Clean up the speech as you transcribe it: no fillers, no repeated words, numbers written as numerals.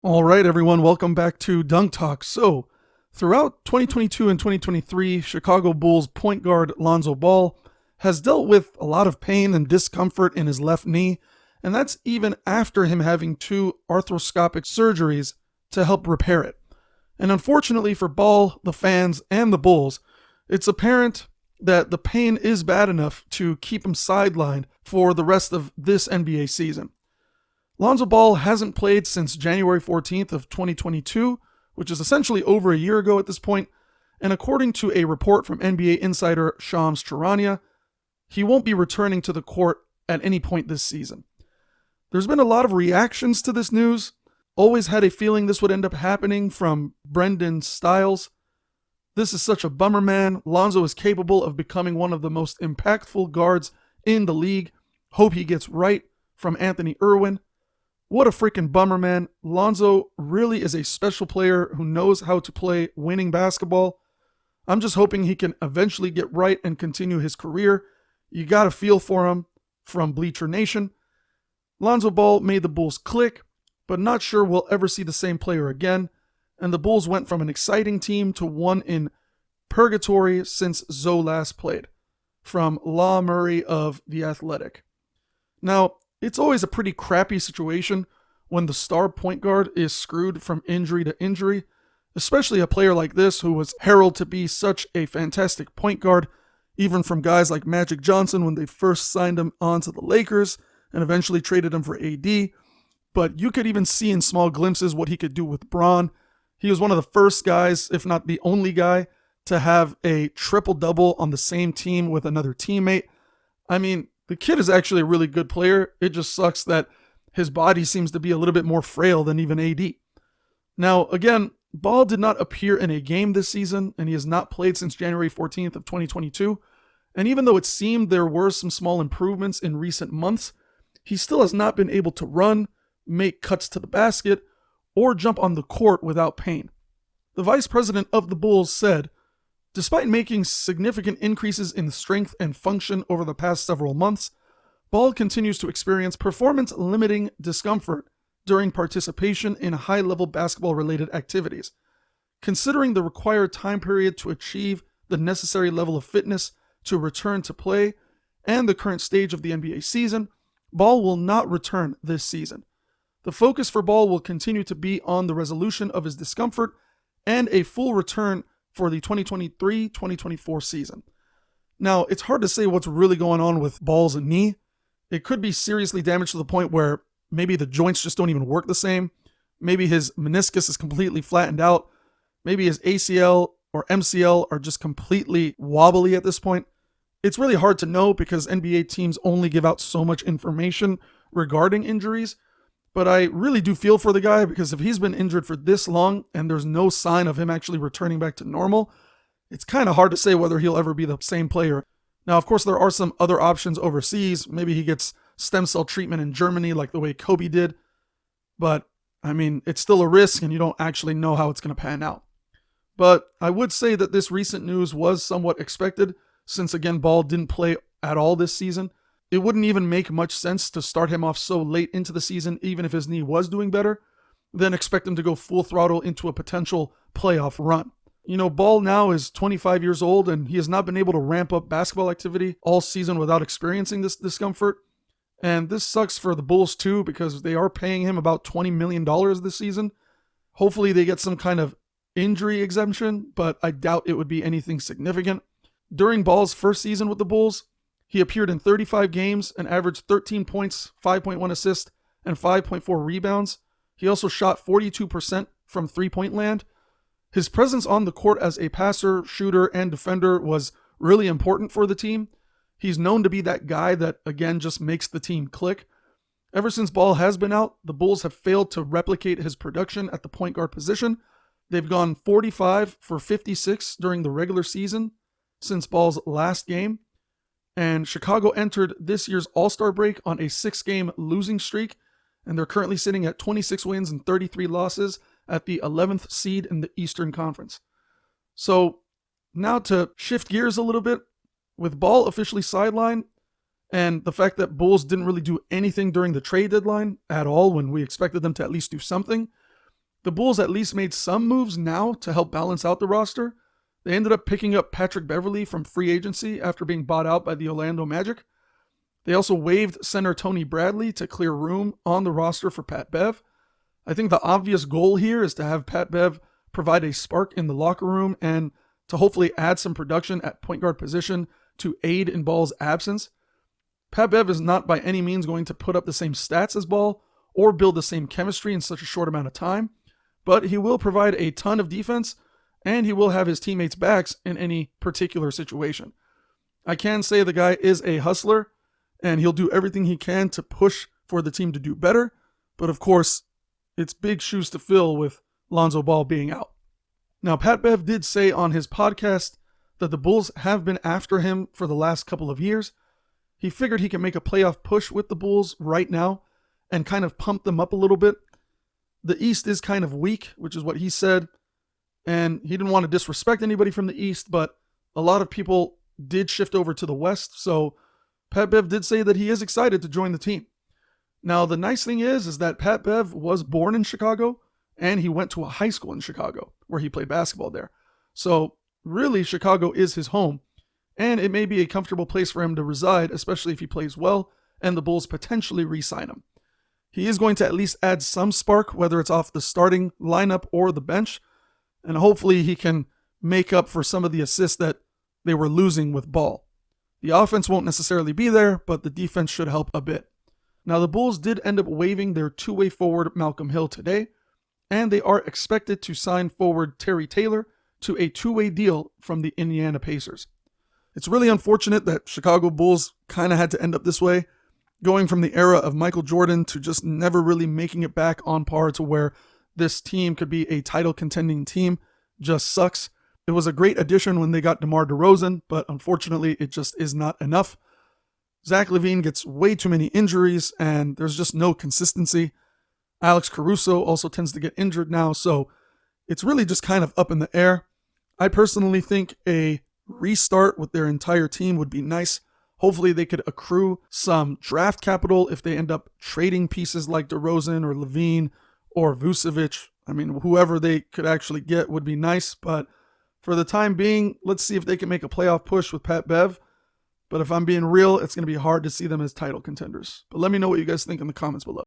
All right, everyone, welcome back to Dunk Talk. So, throughout 2022 and 2023, Chicago Bulls point guard Lonzo Ball has dealt with a lot of pain and discomfort in his left knee, and that's even after him having two arthroscopic surgeries to help repair it. And unfortunately for Ball, the fans, and the Bulls, it's apparent that the pain is bad enough to keep him sidelined for the rest of this NBA season. Lonzo Ball hasn't played since January 14th of 2022, which is essentially over a year ago at this point, and according to a report from NBA insider Shams Charania, he won't be returning to the court at any point this season. There's been a lot of reactions to this news. Always had a feeling this would end up happening from Brendan Stiles. This is such a bummer, man. Lonzo is capable of becoming one of the most impactful guards in the league. Hope he gets right, from Anthony Irwin. What a freaking bummer, man. Lonzo really is a special player who knows how to play winning basketball. I'm just hoping he can eventually get right and continue his career. You got to feel for him from Bleacher Nation. Lonzo Ball made the Bulls click, but not sure we'll ever see the same player again. And the Bulls went from an exciting team to one in purgatory since Zoe last played. From Law Murray of The Athletic. Now, it's always a pretty crappy situation when the star point guard is screwed from injury to injury, especially a player like this who was heralded to be such a fantastic point guard, even from guys like Magic Johnson when they first signed him onto the Lakers and eventually traded him for AD. But you could even see in small glimpses what he could do with Bron. He was one of the first guys, if not the only guy, to have a triple-double on the same team with another teammate. I mean, the kid is actually a really good player. It just sucks that his body seems to be a little bit more frail than even AD. Now, again, Ball did not appear in a game this season, and he has not played since January 14th of 2022. And even though it seemed there were some small improvements in recent months, he still has not been able to run, make cuts to the basket, or jump on the court without pain. The vice president of the Bulls said, "Despite making significant increases in strength and function over the past several months, Ball continues to experience performance-limiting discomfort during participation in high-level basketball-related activities. Considering the required time period to achieve the necessary level of fitness to return to play and the current stage of the NBA season, Ball will not return this season. The focus for Ball will continue to be on the resolution of his discomfort and a full return for the 2023-2024 season." Now, it's hard to say what's really going on with Ball's knee. It could be seriously damaged to the point where maybe the joints just don't even work the same. Maybe his meniscus is completely flattened out. Maybe his ACL or MCL are just completely wobbly at this point. It's really hard to know because NBA teams only give out so much information regarding injuries. But I really do feel for the guy because if he's been injured for this long and there's no sign of him actually returning back to normal, it's kind of hard to say whether he'll ever be the same player. Now, of course, there are some other options overseas. Maybe he gets stem cell treatment in Germany like the way Kobe did. But, I mean, it's still a risk and you don't actually know how it's going to pan out. But I would say that this recent news was somewhat expected since, again, Ball didn't play at all this season. It wouldn't even make much sense to start him off so late into the season, even if his knee was doing better, then expect him to go full throttle into a potential playoff run. You know, Ball now is 25 years old, and he has not been able to ramp up basketball activity all season without experiencing this discomfort. And this sucks for the Bulls, too, because they are paying him about $20 million this season. Hopefully they get some kind of injury exemption, but I doubt it would be anything significant. During Ball's first season with the Bulls, he appeared in 35 games and averaged 13 points, 5.1 assists, and 5.4 rebounds. He also shot 42% from three-point land. His presence on the court as a passer, shooter, and defender was really important for the team. He's known to be that guy that, again, just makes the team click. Ever since Ball has been out, the Bulls have failed to replicate his production at the point guard position. They've gone 45 for 56 during the regular season since Ball's last game. And Chicago entered this year's All-Star break on a 6-game losing streak, and they're currently sitting at 26 wins and 33 losses at the 11th seed in the Eastern Conference. So now to shift gears a little bit, with Ball officially sidelined, and the fact that Bulls didn't really do anything during the trade deadline at all when we expected them to at least do something, The Bulls at least made some moves now to help balance out the roster. They ended up picking up Patrick Beverley from free agency after being bought out by the Orlando Magic. They also waived center Tony Bradley to clear room on the roster for Pat Bev. I think the obvious goal here is to have Pat Bev provide a spark in the locker room and to hopefully add some production at point guard position to aid in Ball's absence. Pat Bev is not by any means going to put up the same stats as Ball or build the same chemistry in such a short amount of time, but he will provide a ton of defense and he will have his teammates' backs in any particular situation. I can say the guy is a hustler and he'll do everything he can to push for the team to do better, but of course, it's big shoes to fill with Lonzo Ball being out. Now, Pat Bev did say on his podcast that the Bulls have been after him for the last couple of years. He figured he can make a playoff push with the Bulls right now and kind of pump them up a little bit. The East is kind of weak, which is what he said, and he didn't want to disrespect anybody from the East, but a lot of people did shift over to the West, so Pat Bev did say that he is excited to join the team. Now, the nice thing is that Pat Bev was born in Chicago, and he went to a high school in Chicago, where he played basketball there. So, really, Chicago is his home, and it may be a comfortable place for him to reside, especially if he plays well, and the Bulls potentially re-sign him. He is going to at least add some spark, whether it's off the starting lineup or the bench, and hopefully he can make up for some of the assists that they were losing with Ball. The offense won't necessarily be there, but the defense should help a bit. Now, the Bulls did end up waiving their two-way forward Malcolm Hill today, and they are expected to sign forward Terry Taylor to a two-way deal from the Indiana Pacers. It's really unfortunate that Chicago Bulls kind of had to end up this way, going from the era of Michael Jordan to just never really making it back on par to where this team could be a title contending team just sucks. It was a great addition when they got DeMar DeRozan, but unfortunately it just is not enough. Zach LaVine gets way too many injuries and there's just no consistency. Alex Caruso also tends to get injured now, so it's really just kind of up in the air. I personally think a restart with their entire team would be nice. Hopefully they could accrue some draft capital if they end up trading pieces like DeRozan or LaVine or Vucevic. I mean, whoever they could actually get would be nice, but for the time being, let's see if they can make a playoff push with Pat Bev. But if I'm being real, it's going to be hard to see them as title contenders. But let me know what you guys think in the comments below.